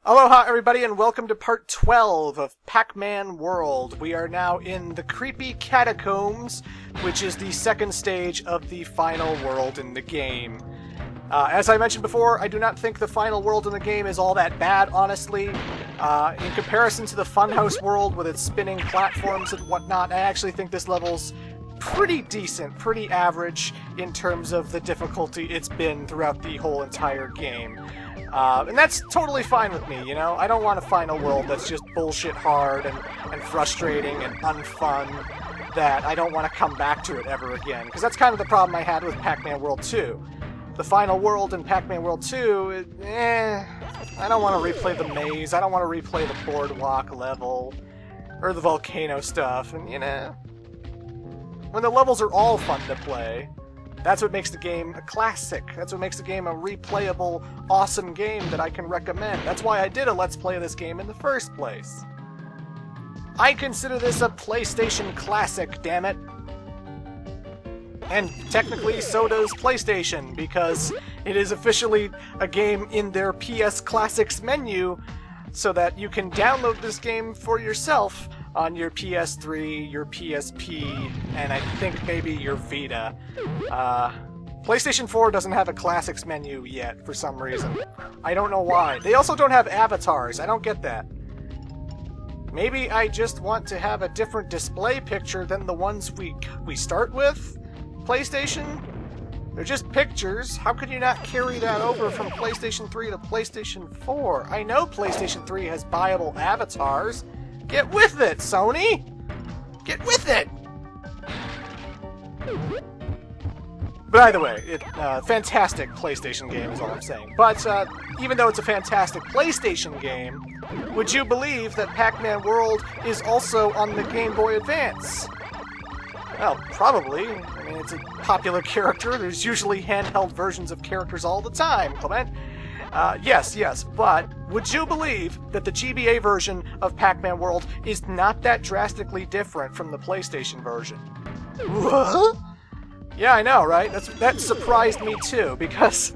Aloha everybody and welcome to part 12 of Pac-Man World. We are now in the creepy catacombs, which is the second stage of the final world in the game. As I mentioned before, I do not think the final world in the game is all that bad, honestly. In comparison to the Funhouse world with its spinning platforms and whatnot, I actually think this level's pretty decent, pretty average in terms of the difficulty it's been throughout the whole entire game. And that's totally fine with me, you know? I don't want a final world that's just bullshit hard and frustrating and unfun that I don't want to come back to it ever again. Because that's kind of the problem I had with Pac-Man World 2. The final world in Pac-Man World 2, I don't want to replay the maze, I don't want to replay the boardwalk level, or the volcano stuff, and you know... When the levels are all fun to play, that's what makes the game a classic. That's what makes the game a replayable, awesome game that I can recommend. That's why I did a Let's Play of this game in the first place. I consider this a PlayStation classic, damn it. And technically, so does PlayStation, because it is officially a game in their PS Classics menu, so that you can download this game for yourself on your PS3, your PSP, and I think maybe your Vita. PlayStation 4 doesn't have a Classics menu yet, for some reason. I don't know why. They also don't have avatars. I don't get that. Maybe I just want to have a different display picture than the ones we start with? PlayStation? They're just pictures. How could you not carry that over from PlayStation 3 to PlayStation 4? I know PlayStation 3 has buyable avatars. Get with it, Sony! Get with it! But either way, fantastic PlayStation game is all I'm saying. But even though it's a fantastic PlayStation game, would you believe that Pac-Man World is also on the Game Boy Advance? Well, probably. I mean, it's a popular character. There's usually handheld versions of characters all the time, Clement. Yes, but would you believe that the GBA version of Pac-Man World is not that drastically different from the PlayStation version? What? Yeah, I know, right? That surprised me too, because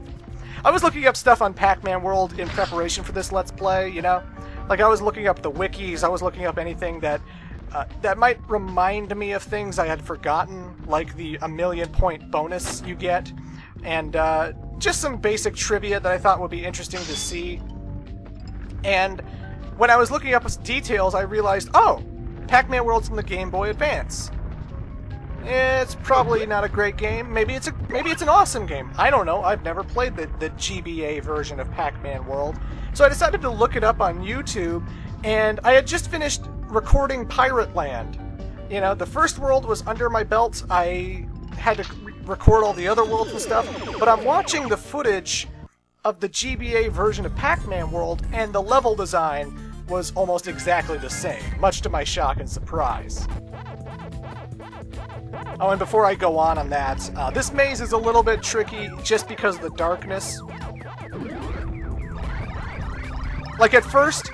I was looking up stuff on Pac-Man World in preparation for this Let's Play, you know? Like, I was looking up the wikis, I was looking up anything that might remind me of things I had forgotten, like the 1,000,000-point bonus you get, and just some basic trivia that I thought would be interesting to see. And when I was looking up details, I realized, oh, Pac-Man World's in the Game Boy Advance. It's probably not a great game. Maybe it's an awesome game. I don't know. I've never played the GBA version of Pac-Man World. So I decided to look it up on YouTube, and I had just finished recording Pirate Land. You know, the first world was under my belt. I had to record all the other worlds and stuff, but I'm watching the footage of the GBA version of Pac-Man World, and the level design was almost exactly the same, much to my shock and surprise. Oh, and before I go on that, this maze is a little bit tricky just because of the darkness. Like, at first,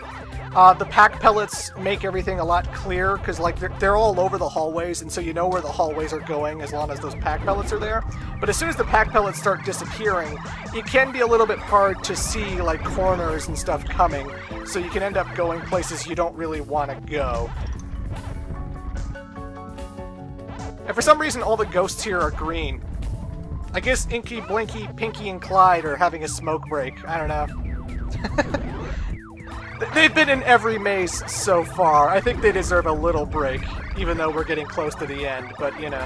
the Pac pellets make everything a lot clearer, because like they're all over the hallways, and so you know where the hallways are going as long as those Pac pellets are there. But as soon as the Pac pellets start disappearing, it can be a little bit hard to see like corners and stuff coming, so you can end up going places you don't really want to go. And for some reason, all the ghosts here are green. I guess Inky, Blinky, Pinky, and Clyde are having a smoke break. I don't know. They've been in every maze so far. I think they deserve a little break, even though we're getting close to the end, but you know.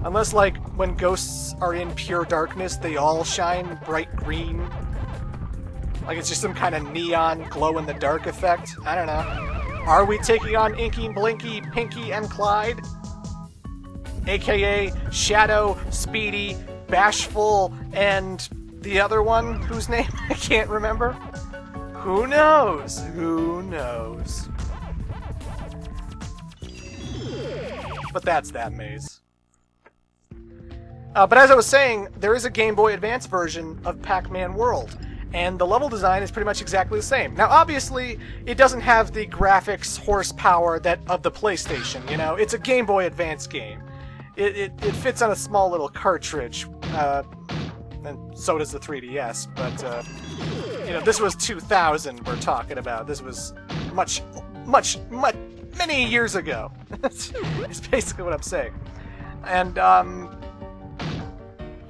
Unless, like, when ghosts are in pure darkness, they all shine bright green. Like it's just some kind of neon glow-in-the-dark effect. I don't know. Are we taking on Inky, Blinky, Pinky, and Clyde? AKA Shadow, Speedy, Bashful, and the other one, whose name I can't remember? Who knows? Who knows? But that's that maze. But as I was saying, there is a Game Boy Advance version of Pac-Man World, and the level design is pretty much exactly the same. Now, obviously, it doesn't have the graphics horsepower of the PlayStation, you know? It's a Game Boy Advance game. It fits on a small little cartridge, and so does the 3DS, but, You know, this was 2000 we're talking about. This was many years ago. It's basically what I'm saying. And,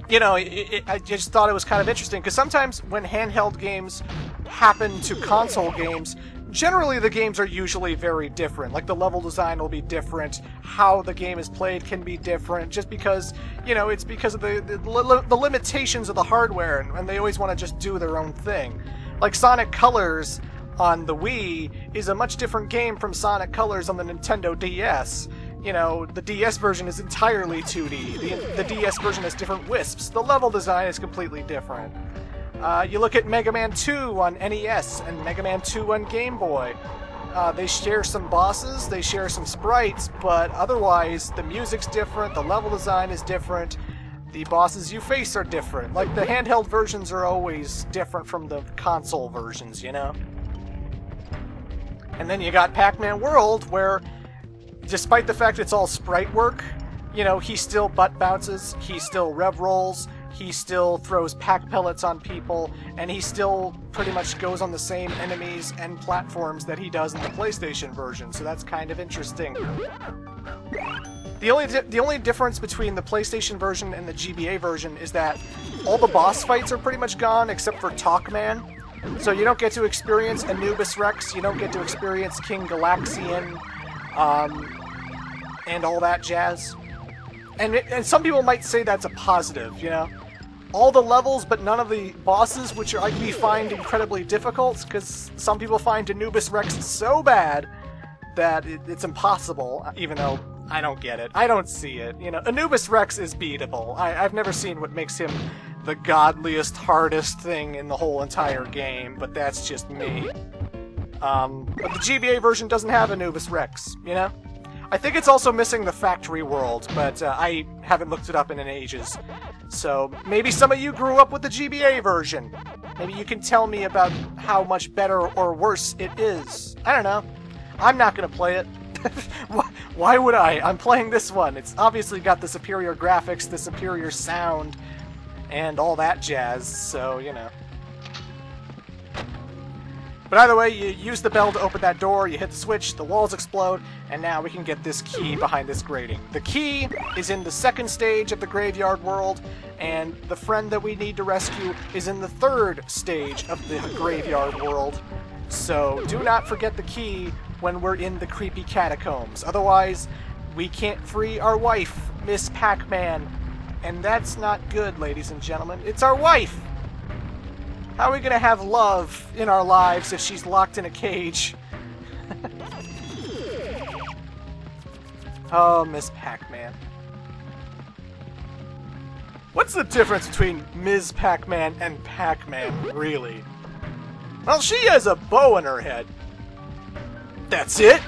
you know, I just thought it was kind of interesting, because sometimes when handheld games happen to console games, generally the games are usually very different. Like, the level design will be different, how the game is played can be different, just because, you know, it's because of the limitations of the hardware, and they always want to just do their own thing. Like, Sonic Colors on the Wii is a much different game from Sonic Colors on the Nintendo DS. You know, the DS version is entirely 2D. The DS version has different wisps. The level design is completely different. You look at Mega Man 2 on NES and Mega Man 2 on Game Boy. They share some bosses, they share some sprites, but otherwise the music's different, the level design is different, the bosses you face are different. Like, the handheld versions are always different from the console versions, you know? And then you got Pac-Man World, where, despite the fact it's all sprite work, you know, he still butt bounces, he still rev rolls, he still throws pack pellets on people, and he still pretty much goes on the same enemies and platforms that he does in the PlayStation version, so that's kind of interesting. The only difference between the PlayStation version and the GBA version is that all the boss fights are pretty much gone except for Talkman. So you don't get to experience Anubis Rex, you don't get to experience King Galaxian, and all that jazz. And some people might say that's a positive, you know? All the levels, but none of the bosses, which we find incredibly difficult, because some people find Anubis Rex so bad that it's impossible, even though I don't get it. I don't see it. You know, Anubis Rex is beatable. I've never seen what makes him the godliest, hardest thing in the whole entire game, but that's just me. But the GBA version doesn't have Anubis Rex, you know? I think it's also missing the factory world, but I haven't looked it up in ages. So maybe some of you grew up with the GBA version. Maybe you can tell me about how much better or worse it is. I don't know. I'm not going to play it. Why would I? I'm playing this one. It's obviously got the superior graphics, the superior sound, and all that jazz, so, you know. But either way, you use the bell to open that door, you hit the switch, the walls explode, and now we can get this key behind this grating. The key is in the second stage of the graveyard world, and the friend that we need to rescue is in the third stage of the graveyard world. So do not forget the key when we're in the creepy catacombs. Otherwise, we can't free our wife, Miss Pac-Man. And that's not good, ladies and gentlemen. It's our wife! How are we gonna have love in our lives if she's locked in a cage? Oh, Miss Pac-Man. What's the difference between Ms. Pac-Man and Pac-Man, really? Well, she has a bow in her head. That's it?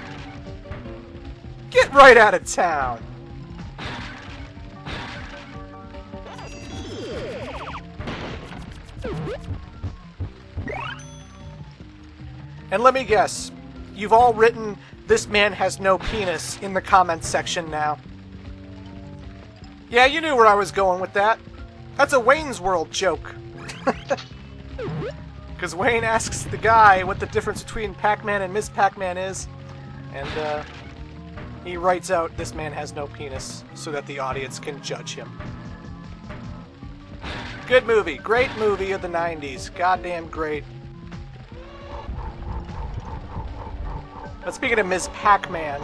Get right out of town! And let me guess, you've all written, "This man has no penis," in the comments section now. Yeah, you knew where I was going with that. That's a Wayne's World joke. Because Wayne asks the guy what the difference between Pac-Man and Ms. Pac-Man is, and he writes out, "This man has no penis," so that the audience can judge him. Good movie. Great movie of the 90s. Goddamn great. But speaking of Ms. Pac-Man,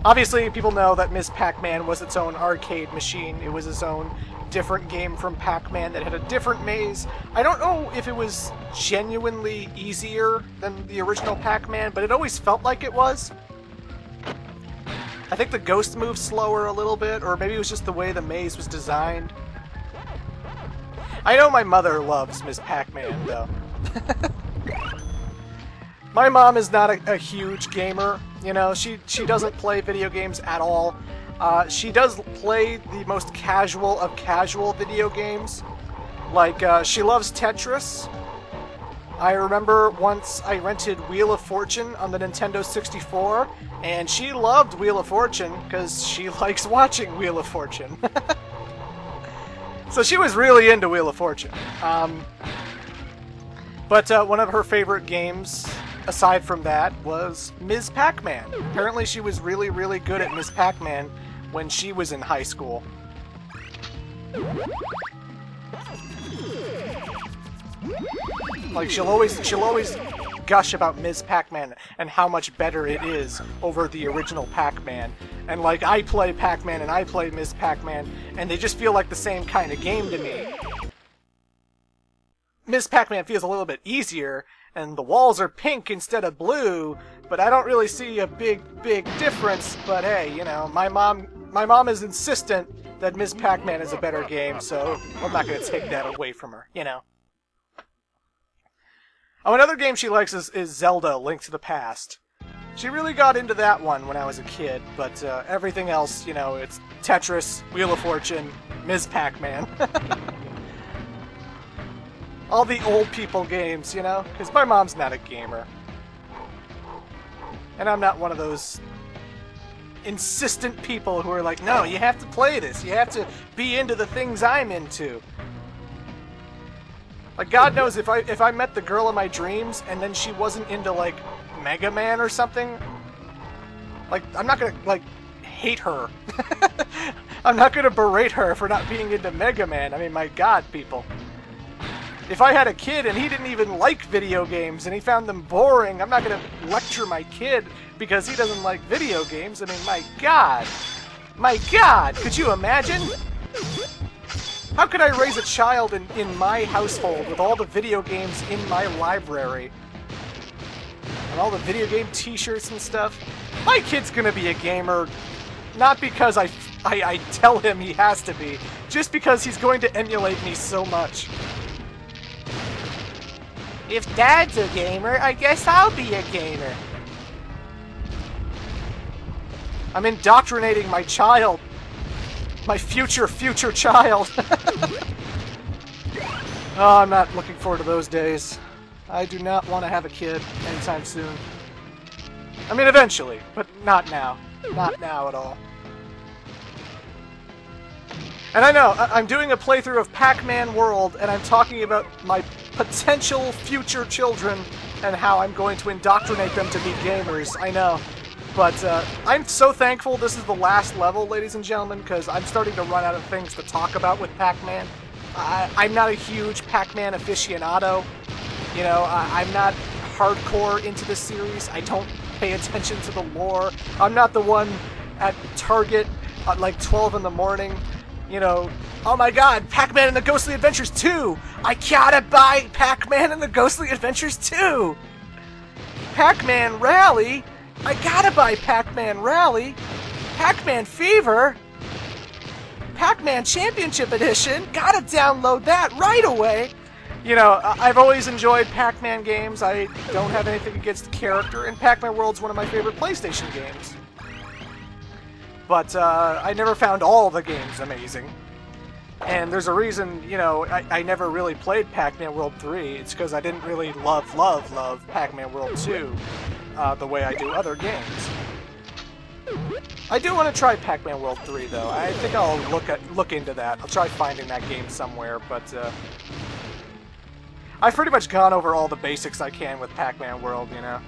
obviously people know that Ms. Pac-Man was its own arcade machine. It was its own different game from Pac-Man that had a different maze. I don't know if it was genuinely easier than the original Pac-Man, but it always felt like it was. I think the ghost moved slower a little bit, or maybe it was just the way the maze was designed. I know my mother loves Ms. Pac-Man, though. My mom is not a huge gamer, you know, she doesn't play video games at all. She does play the most casual of casual video games. Like, she loves Tetris. I remember once I rented Wheel of Fortune on the Nintendo 64, and she loved Wheel of Fortune because she likes watching Wheel of Fortune. So she was really into Wheel of Fortune. But one of her favorite games, aside from that, was Ms. Pac-Man. Apparently she was really, really good at Ms. Pac-Man when she was in high school. Like, she'll always gush about Ms. Pac-Man and how much better it is over the original Pac-Man. And like, I play Pac-Man and I play Ms. Pac-Man, and they just feel like the same kind of game to me. Ms. Pac-Man feels a little bit easier, and the walls are pink instead of blue, but I don't really see a big difference. But hey, you know, my mom is insistent that Ms. Pac-Man is a better game, so I'm not going to take that away from her, you know. Oh, another game she likes is Zelda: Link to the Past. She really got into that one when I was a kid, but everything else, you know, it's Tetris, Wheel of Fortune, Ms. Pac-Man. All the old people games, you know? Because my mom's not a gamer. And I'm not one of those insistent people who are like, no, you have to play this. You have to be into the things I'm into. Like, God knows, if I met the girl of my dreams and then she wasn't into, like, Mega Man or something, like, I'm not gonna, like, hate her. I'm not gonna berate her for not being into Mega Man. I mean, my God, people. If I had a kid and he didn't even like video games and he found them boring, I'm not going to lecture my kid because he doesn't like video games. I mean, my God. My God! Could you imagine? How could I raise a child in my household with all the video games in my library? And all the video game t-shirts and stuff? My kid's going to be a gamer, not because I tell him he has to be, just because he's going to emulate me so much. If Dad's a gamer, I guess I'll be a gamer. I'm indoctrinating my child. My future child. Oh, I'm not looking forward to those days. I do not want to have a kid anytime soon. I mean, eventually, but not now. Not now at all. And I know, I'm doing a playthrough of Pac-Man World, and I'm talking about my potential future children and how I'm going to indoctrinate them to be gamers. I know. But I'm so thankful this is the last level, ladies and gentlemen, because I'm starting to run out of things to talk about with Pac-Man. I'm not a huge Pac-Man aficionado. You know, I'm not hardcore into this series. I don't pay attention to the lore. I'm not the one at Target at like 12 in the morning. You know, oh my God, Pac-Man and the Ghostly Adventures 2! I gotta buy Pac-Man and the Ghostly Adventures 2! Pac-Man Rally? I gotta buy Pac-Man Rally! Pac-Man Fever? Pac-Man Championship Edition? Gotta download that right away! You know, I've always enjoyed Pac-Man games. I don't have anything against the character, and Pac-Man World's one of my favorite PlayStation games. But I never found all the games amazing. And there's a reason, you know, I never really played Pac-Man World 3. It's because I didn't really love Pac-Man World 2 the way I do other games. I do want to try Pac-Man World 3, though. I think I'll look into that. I'll try finding that game somewhere, but I've pretty much gone over all the basics I can with Pac-Man World, you know.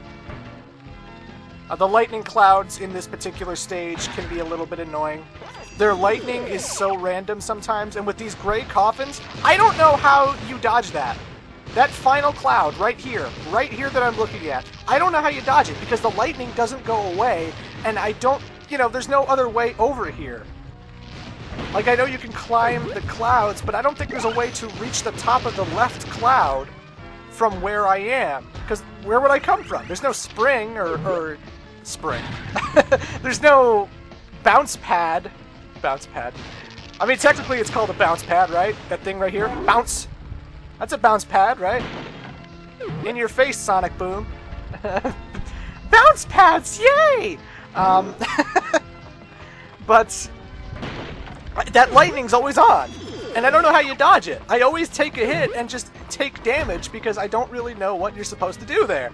The lightning clouds in this particular stage can be a little bit annoying. Their lightning is so random sometimes, and with these gray coffins, I don't know how you dodge that. That final cloud right here that I'm looking at, I don't know how you dodge it, because the lightning doesn't go away, and I don't, you know, there's no other way over here. Like, I know you can climb the clouds, but I don't think there's a way to reach the top of the left cloud from where I am, because where would I come from? There's no spring or spring. There's no bounce pad. Bounce pad. I mean, technically it's called a bounce pad, right? That thing right here. Bounce. That's a bounce pad, right? In your face, Sonic Boom. Bounce pads, yay! But that lightning's always on. And I don't know how you dodge it. I always take a hit and just take damage because I don't really know what you're supposed to do there.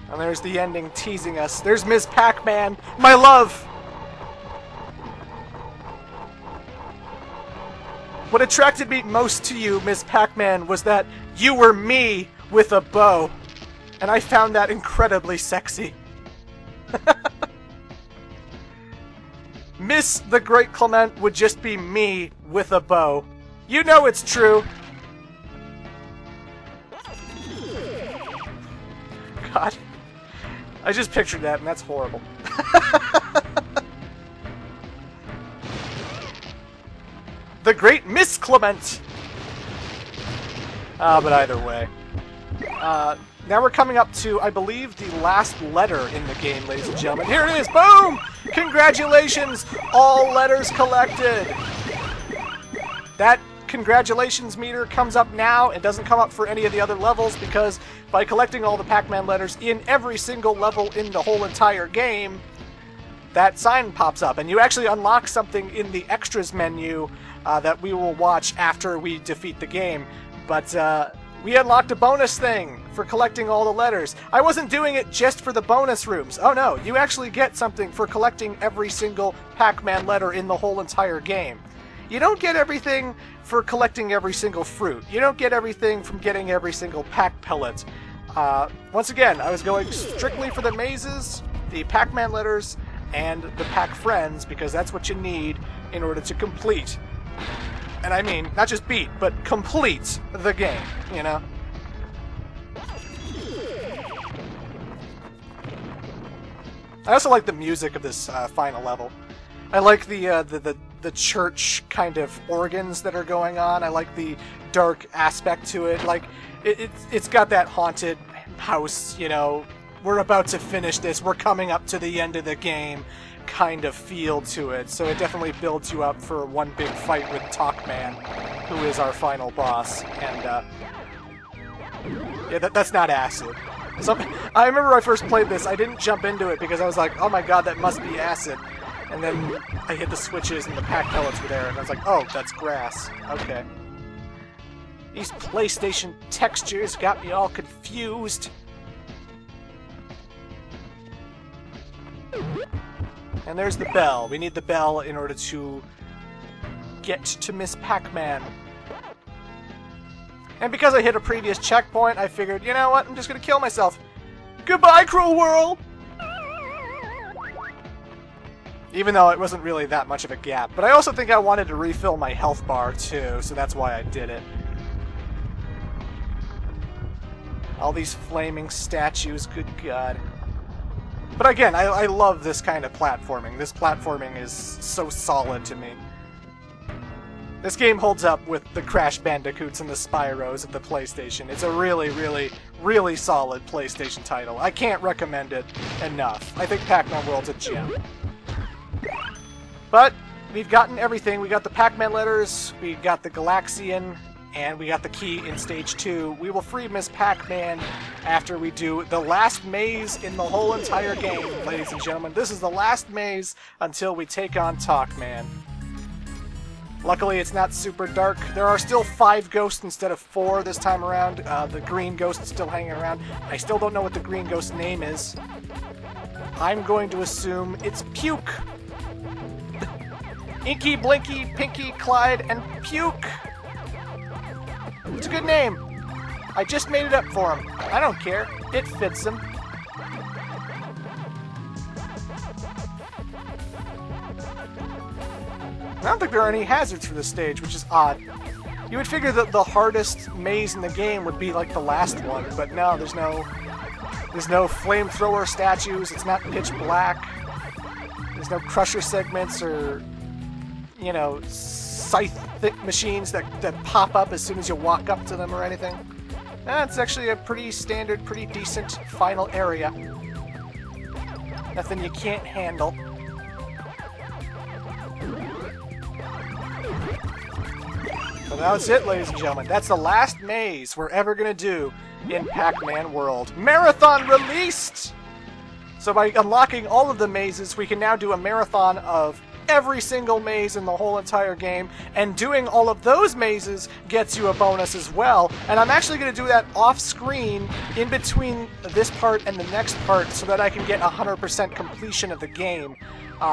And there's the ending teasing us. There's Ms. Pac-Man, my love! What attracted me most to you, Miss Pac-Man, was that you were me with a bow. And I found that incredibly sexy. Miss the Great Clement would just be me with a bow. You know it's true. God. I just pictured that, and that's horrible. The Great Miss Clement! But either way. Now we're coming up to, I believe, the last letter in the game, ladies and gentlemen. Here it is! Boom! Congratulations! All letters collected! That congratulations meter comes up now. It doesn't come up for any of the other levels because by collecting all the Pac-Man letters in every single level in the whole entire game, that sign pops up. And you actually unlock something in the extras menu that we will watch after we defeat the game. But we unlocked a bonus thing for collecting all the letters. I wasn't doing it just for the bonus rooms. Oh no, you actually get something for collecting every single Pac-Man letter in the whole entire game. You don't get everything for collecting every single fruit. You don't get everything from getting every single Pac pellet. Once again, I was going strictly for the mazes, the Pac-Man letters, and the Pac friends, because that's what you need in order to complete. And I mean, not just beat, but complete the game, you know? I also like the music of this final level. I like the church kind of organs that are going on. I like the dark aspect to it. Like, it's got that haunted house, you know, we're about to finish this, we're coming up to the end of the game kind of feel to it. So it definitely builds you up for one big fight with Pac-Man, who is our final boss. And yeah, that's not acid. So, I remember when I first played this, I didn't jump into it because I was like, oh my god, that must be acid. And then I hit the switches and the Pac pellets were there, and I was like, oh, that's grass. Okay. These PlayStation textures got me all confused. And there's the bell. We need the bell in order to get to Miss Pac-Man. And because I hit a previous checkpoint, I figured, you know what, I'm just gonna kill myself. Goodbye, cruel world! Even though it wasn't really that much of a gap. But I also think I wanted to refill my health bar too, so that's why I did it. All these flaming statues, good god. But again, I love this kind of platforming. This platforming is so solid to me. This game holds up with the Crash Bandicoots and the Spyros of the PlayStation. It's a really, really, really solid PlayStation title. I can't recommend it enough. I think Pac-Man World's a gem. But we've gotten everything. We got the Pac-Man letters, we got the Galaxian, and we got the key in Stage 2. We will free Miss Pac-Man after we do the last maze in the whole entire game, ladies and gentlemen. This is the last maze until we take on Pac-Man. Luckily, it's not super dark. There are still 5 ghosts instead of 4 this time around. The green ghost is still hanging around. I still don't know what the green ghost's name is. I'm going to assume it's Puke. Inky, Blinky, Pinky, Clyde, and Puke. It's a good name. I just made it up for him. I don't care. It fits him. I don't think there are any hazards for this stage, which is odd. You would figure that the hardest maze in the game would be like the last one, but no, there's no flamethrower statues, it's not pitch black, there's no crusher segments or, you know, scythe machines that pop up as soon as you walk up to them or anything. It's actually a pretty standard, pretty decent final area. Nothing you can't handle. But that's it, ladies and gentlemen. That's the last maze we're ever going to do in Pac-Man World. Marathon released! So by unlocking all of the mazes, we can now do a marathon of every single maze in the whole entire game, and doing all of those mazes gets you a bonus as well. And I'm actually going to do that off-screen in between this part and the next part so that I can get 100% completion of the game,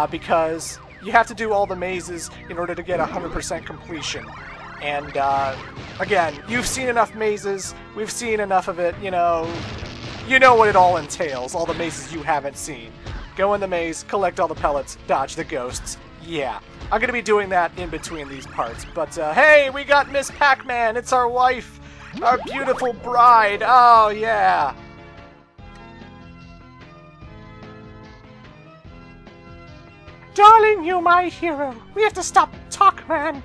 because you have to do all the mazes in order to get 100% completion. And, again, you've seen enough mazes, we've seen enough of it, you know what it all entails, all the mazes you haven't seen. Go in the maze, collect all the pellets, dodge the ghosts. Yeah, I'm gonna be doing that in between these parts. But, hey, we got Miss Pac-Man! It's our wife! Our beautiful bride! Oh, yeah! Darling, you my hero! We have to stop Pac-Man!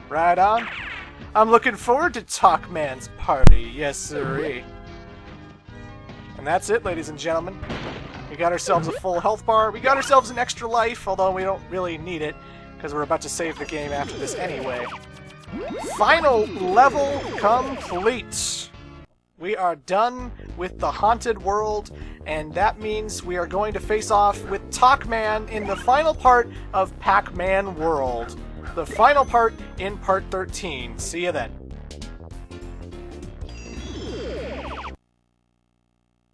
Right on. I'm looking forward to Pac-Man's party, yes sirree. And that's it, ladies and gentlemen. We got ourselves a full health bar. We got ourselves an extra life, although we don't really need it, because we're about to save the game after this anyway. Final level complete! We are done with the haunted world, and that means we are going to face off with Pac-Man in the final part of Pac-Man World. The final part in Part 13. See you then.